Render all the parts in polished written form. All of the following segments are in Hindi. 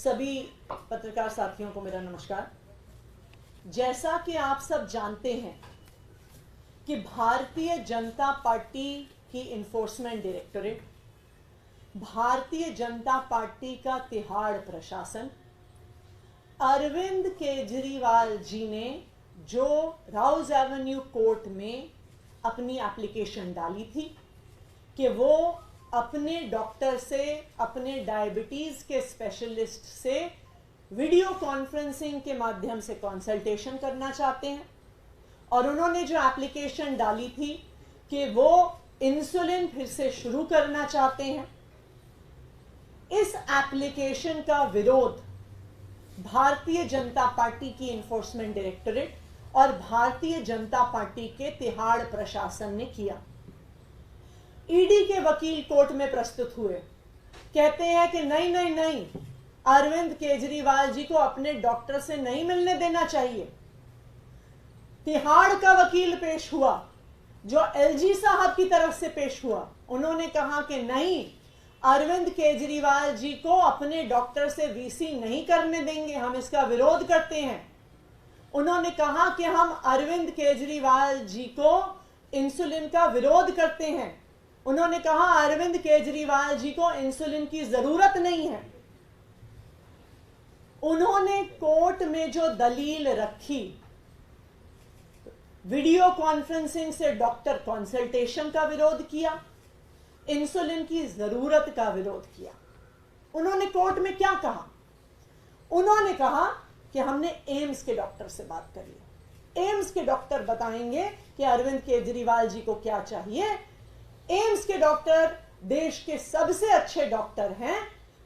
सभी पत्रकार साथियों को मेरा नमस्कार। जैसा कि आप सब जानते हैं कि भारतीय जनता पार्टी की enforcement directorate, Bharatiya Janata party का तिहाड़ प्रशासन अरविंद केजरीवाल जी ने जो राउज एवेन्यू कोर्ट में अपनी एप्लीकेशन डाली थी कि वो अपने डॉक्टर से, अपने डायबिटीज के स्पेशलिस्ट से वीडियो कॉन्फ्रेंसिंग के माध्यम से कंसल्टेशन करना चाहते हैं, और उन्होंने जो एप्लीकेशन डाली थी कि वो इंसुलिन फिर से शुरू करना चाहते हैं, इस एप्लीकेशन का विरोध भारतीय जनता पार्टी की इन्फोर्समेंट डायरेक्टोरेट और भारतीय जनता पार्टी के तिहाड़ प्रशासन ने किया। ईडी के वकील कोर्ट में प्रस्तुत हुए, कहते हैं कि नहीं, अरविंद केजरीवाल जी को अपने डॉक्टर से नहीं मिलने देना चाहिए। तिहाड़ का वकील पेश हुआ जो एलजी साहब की तरफ से पेश हुआ, उन्होंने कहा कि नहीं, अरविंद केजरीवाल जी को अपने डॉक्टर से वीसी नहीं करने देंगे, हम इसका विरोध करते हैं। उन्होंने कहा कि हम अरविंद केजरीवाल जी को इंसुलिन का विरोध करते हैं। उन्होंने कहा अरविंद केजरीवाल जी को इंसुलिन की जरूरत नहीं है। उन्होंने कोर्ट में जो दलील रखी, वीडियो कॉन्फ्रेंसिंग से डॉक्टर कंसल्टेशन का विरोध किया, इंसुलिन की जरूरत का विरोध किया। उन्होंने कोर्ट में क्या कहा? उन्होंने कहा कि हमने एम्स के डॉक्टर से बात करी। एम्स के डॉक्टर बताएंगे कि अरविंद केजरीवाल जी को क्या चाहिए। एम्स के डॉक्टर देश के सबसे अच्छे डॉक्टर हैं,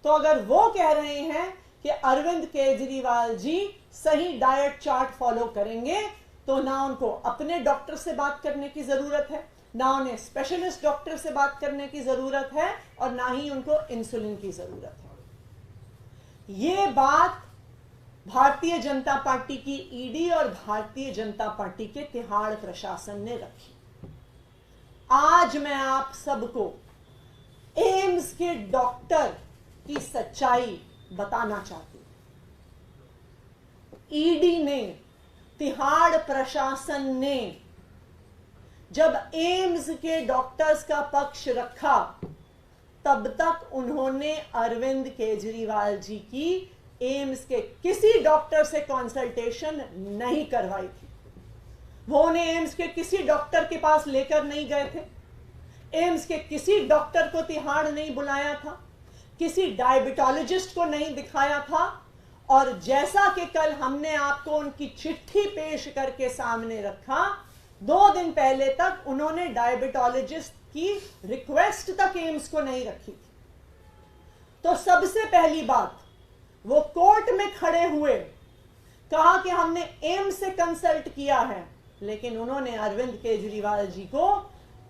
तो अगर वो कह रहे हैं कि अरविंद केजरीवाल जी सही डाइट चार्ट फॉलो करेंगे, तो ना उनको अपने डॉक्टर से बात करने की जरूरत है, ना उन्हें स्पेशलिस्ट डॉक्टर से बात करने की जरूरत है, और ना ही उनको इंसुलिन की जरूरत है। ये बात भारतीय जनता पार्टी की ईडी और भारतीय जनता पार्टी के तिहाड़ प्रशासन ने रखी। आज मैं आप सबको एम्स के डॉक्टर की सच्चाई बताना चाहती हूं। ईडी ने, तिहाड़ प्रशासन ने जब एम्स के डॉक्टर्स का पक्ष रखा, तब तक उन्होंने अरविंद केजरीवाल जी की एम्स के किसी डॉक्टर से कंसल्टेशन नहीं करवाई थी। वो उन्हें एम्स के किसी डॉक्टर के पास लेकर नहीं गए थे। एम्स के किसी डॉक्टर को तिहाड़ नहीं बुलाया था, किसी डायबिटोलॉजिस्ट को नहीं दिखाया था, और जैसा कि कल हमने आपको उनकी चिट्ठी पेश करके सामने रखा, 2 दिन पहले तक उन्होंने डायबिटोलॉजिस्ट की रिक्वेस्ट तक एम्स को नहीं रखी थी। तो सबसे पहली बात, वो कोर्ट में खड़े हुए कहा कि हमने एम्स से कंसल्ट किया है, लेकिन उन्होंने अरविंद केजरीवाल जी को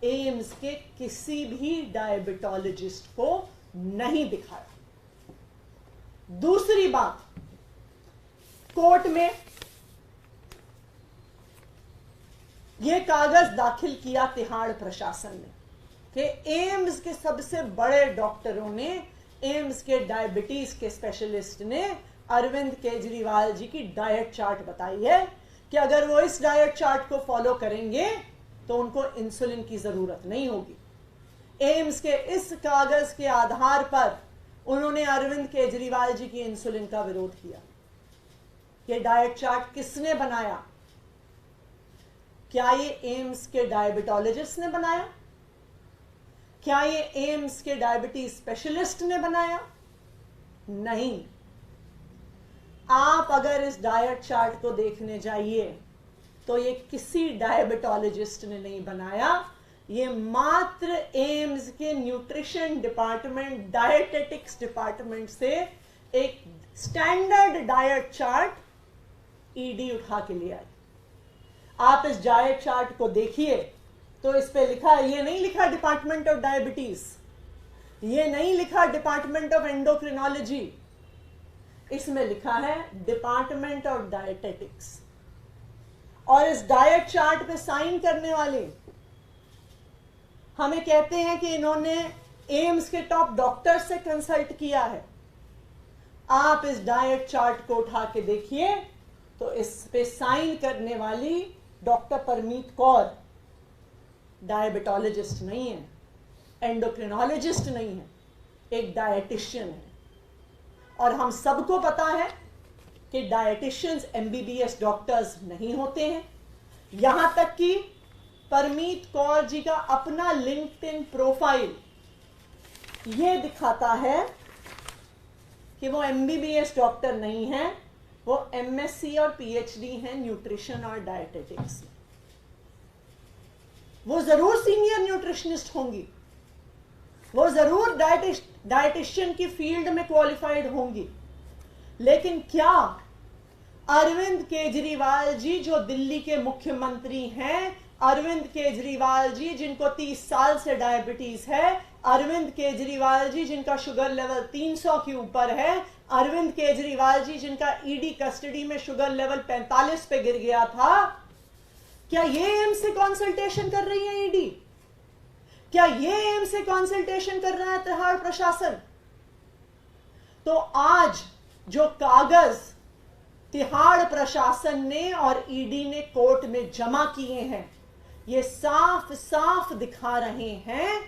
एम्स के किसी भी डायबिटोलॉजिस्ट को नहीं दिखाया। दूसरी बात, कोर्ट में यह कागज दाखिल किया तिहाड़ प्रशासन ने कि एम्स के सबसे बड़े डॉक्टरों ने, एम्स के डायबिटीज के स्पेशलिस्ट ने अरविंद केजरीवाल जी की डाइट चार्ट बताई है कि अगर वो इस डाइट चार्ट को फॉलो करेंगे तो उनको इंसुलिन की जरूरत नहीं होगी। एम्स के इस कागज के आधार पर उन्होंने अरविंद केजरीवाल जी की इंसुलिन का विरोध किया। ये डाइट चार्ट किसने बनाया? क्या ये एम्स के डायबिटोलॉजिस्ट ने बनाया? क्या ये एम्स के डायबिटीज स्पेशलिस्ट ने बनाया? नहीं। आप अगर इस डाइट चार्ट को देखने जाइए तो ये किसी डायबिटोलॉजिस्ट ने नहीं बनाया, ये मात्र एम्स के न्यूट्रिशन डिपार्टमेंट, डायटेटिक्स डिपार्टमेंट से एक स्टैंडर्ड डाइट चार्ट ईडी उठा के ले आई। आप इस डाइट चार्ट को देखिए तो इस पे लिखा है, ये नहीं लिखा डिपार्टमेंट ऑफ डायबिटीज, ये नहीं लिखा डिपार्टमेंट ऑफ एंडोक्रिनोलॉजी, इसमें लिखा है डिपार्टमेंट ऑफ डायटेटिक्स। और इस डाइट चार्ट पे साइन करने वाले हमें कहते हैं कि इन्होंने एम्स के टॉप डॉक्टर से कंसल्ट किया है। आप इस डाइट चार्ट को उठा के देखिए तो इस पे साइन करने वाली डॉक्टर परमीत कौर डायबिटोलॉजिस्ट नहीं है, एंडोक्रिनोलॉजिस्ट नहीं है, एक डायटिशियन है। और हम सबको पता है कि डायटिशियंस एमबीबीएस डॉक्टर्स नहीं होते हैं। यहां तक कि परमीत कौर जी का अपना लिंक्डइन प्रोफाइल यह दिखाता है कि वो एमबीबीएस डॉक्टर नहीं है, वो एमएससी और पीएचडी है न्यूट्रिशन और डायटेटिक्स में। वो जरूर सीनियर न्यूट्रिशनिस्ट होंगी, वो जरूर डायटिशियन की फील्ड में क्वालिफाइड होंगी, लेकिन क्या अरविंद केजरीवाल जी जो दिल्ली के मुख्यमंत्री हैं, अरविंद केजरीवाल जी जिनको 30 साल से डायबिटीज है, अरविंद केजरीवाल जी जिनका शुगर लेवल 300 के ऊपर है, अरविंद केजरीवाल जी जिनका ईडी कस्टडी में शुगर लेवल 45 पे गिर गया था, क्या ये एम्स से कंसल्टेशन कर रही है ईडी? क्या ये एम्स से कंसल्टेशन कर रहा है तिहाड़ प्रशासन? तो आज जो कागज तिहाड़ प्रशासन ने और ईडी ने कोर्ट में जमा किए हैं, ये साफ साफ दिखा रहे हैं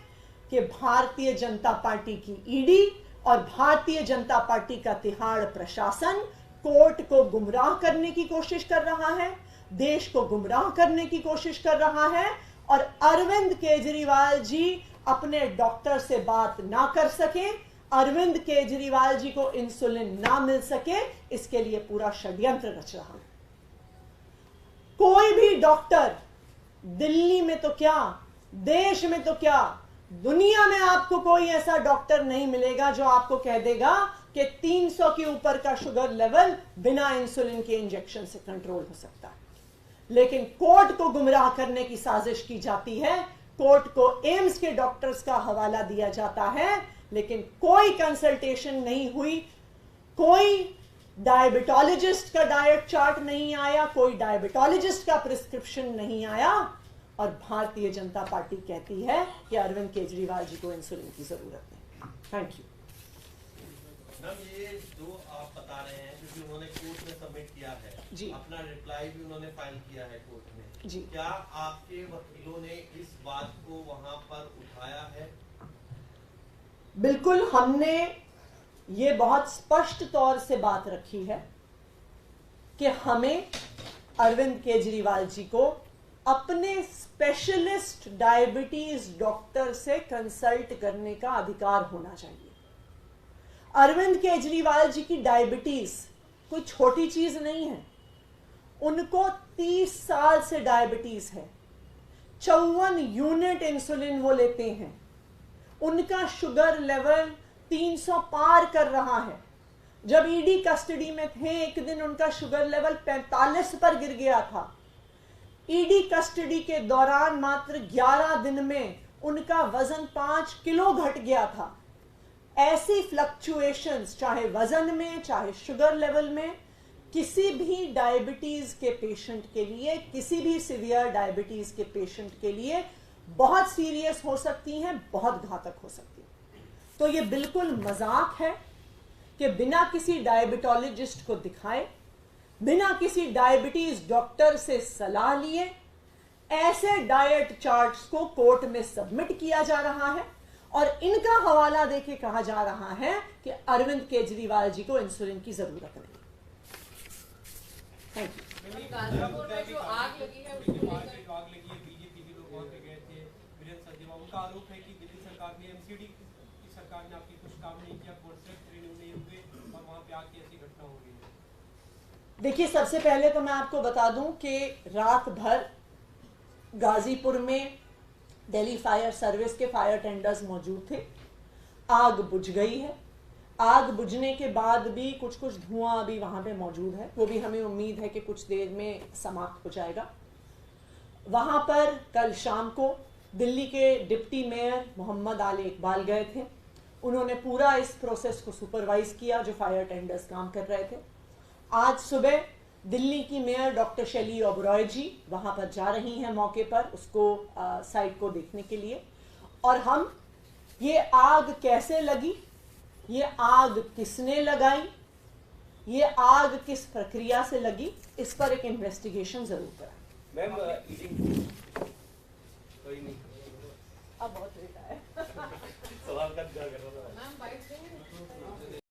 कि भारतीय जनता पार्टी की ईडी और भारतीय जनता पार्टी का तिहाड़ प्रशासन कोर्ट को गुमराह करने की कोशिश कर रहा है, देश को गुमराह करने की कोशिश कर रहा है। और अरविंद केजरीवाल जी अपने डॉक्टर से बात ना कर सके, अरविंद केजरीवाल जी को इंसुलिन ना मिल सके, इसके लिए पूरा षड्यंत्र रच रहा है। कोई भी डॉक्टर दिल्ली में तो क्या, देश में तो क्या, दुनिया में आपको कोई ऐसा डॉक्टर नहीं मिलेगा जो आपको कह देगा कि 300 के ऊपर का शुगर लेवल बिना इंसुलिन के इंजेक्शन से कंट्रोल हो सकता है। लेकिन कोर्ट को गुमराह करने की साजिश की जाती है, कोर्ट को एम्स के डॉक्टर्स का हवाला दिया जाता है, लेकिन कोई कंसल्टेशन नहीं हुई, कोई डायबिटोलॉजिस्ट का डाइट चार्ट नहीं आया, कोई डायबिटोलॉजिस्ट का प्रिस्क्रिप्शन नहीं आया, और भारतीय जनता पार्टी कहती है कि अरविंद केजरीवाल जी को इंसुलिन की जरूरत नहीं। Thank you. मैम, ये जो आप बता रहे हैं, क्योंकि उन्होंने कोर्ट में सबमिट किया है जी, अपना रिप्लाई भी उन्होंने फाइल किया है कोर्ट में जी, क्या आपके वकीलों ने इस बात को वहां पर उठाया है? बिल्कुल, हमने ये बहुत स्पष्ट तौर से बात रखी है कि हमें अरविंद केजरीवाल जी को अपने स्पेशलिस्ट डायबिटीज डॉक्टर से कंसल्ट करने का अधिकार होना चाहिए। अरविंद केजरीवाल जी की डायबिटीज कोई छोटी चीज नहीं है, उनको 30 साल से डायबिटीज है, 54 यूनिट इंसुलिन वो लेते हैं, उनका शुगर लेवल 300 पार कर रहा है। जब ईडी कस्टडी में थे, एक दिन उनका शुगर लेवल 45 पर गिर गया था। ईडी कस्टडी के दौरान मात्र 11 दिन में उनका वजन 5 किलो घट गया था। ऐसी फ्लक्चुएशंस चाहे वजन में, चाहे शुगर लेवल में, किसी भी डायबिटीज के पेशेंट के लिए, किसी भी सीवियर डायबिटीज के पेशेंट के लिए बहुत सीरियस हो सकती हैं, बहुत घातक हो सकती हैं। तो ये बिल्कुल मजाक है कि बिना किसी डायबिटोलॉजिस्ट को दिखाए, बिना किसी डायबिटीज डॉक्टर से सलाह लिए ऐसे डाइट चार्ट्स को कोर्ट में सबमिट किया जा रहा है और इनका हवाला देके कहा जा रहा है कि अरविंद केजरीवाल जी को इंसुलिन की जरूरत नहीं। Thank you. गाजीपुर में जो आग लगी है उसको लेकर आग लगी है, बीजेपी के लोग वहां पे गए थे, वीरेंद्र सचदेवा, उनका आरोप है कि दिल्ली सरकार ने, एमसीडी की सरकार ने आपकी कुछ काम नहीं किया, कॉन्ट्रैक्ट रिन्यू नहीं हुए और वहां पे आके ऐसी घटना हो गई है। देखिए, सबसे पहले तो मैं आपको बता दूं कि रात भर गाजीपुर में दिल्ली फायर सर्विस के फायर टेंडर्स मौजूद थे। आग बुझ गई है। आग बुझने के बाद भी कुछ कुछ धुआं अभी वहां पे मौजूद है, वो भी हमें उम्मीद है कि कुछ देर में समाप्त हो जाएगा। वहां पर कल शाम को दिल्ली के डिप्टी मेयर मोहम्मद आली इकबाल गए थे। उन्होंने पूरा इस प्रोसेस को सुपरवाइज किया जो फायर टेंडर्स काम कर रहे थे। आज सुबह दिल्ली की मेयर डॉक्टर शैली ओबरॉय जी वहां पर जा रही हैं मौके पर, उसको साइट को देखने के लिए। और हम ये आग कैसे लगी, ये आग किसने लगाई, ये आग किस प्रक्रिया से लगी, इस पर एक इन्वेस्टिगेशन जरूर करें। मैम कोई नहीं, अब बहुत लेट है। सवाल तक जा कर रहा था। मैम बाइट देंगे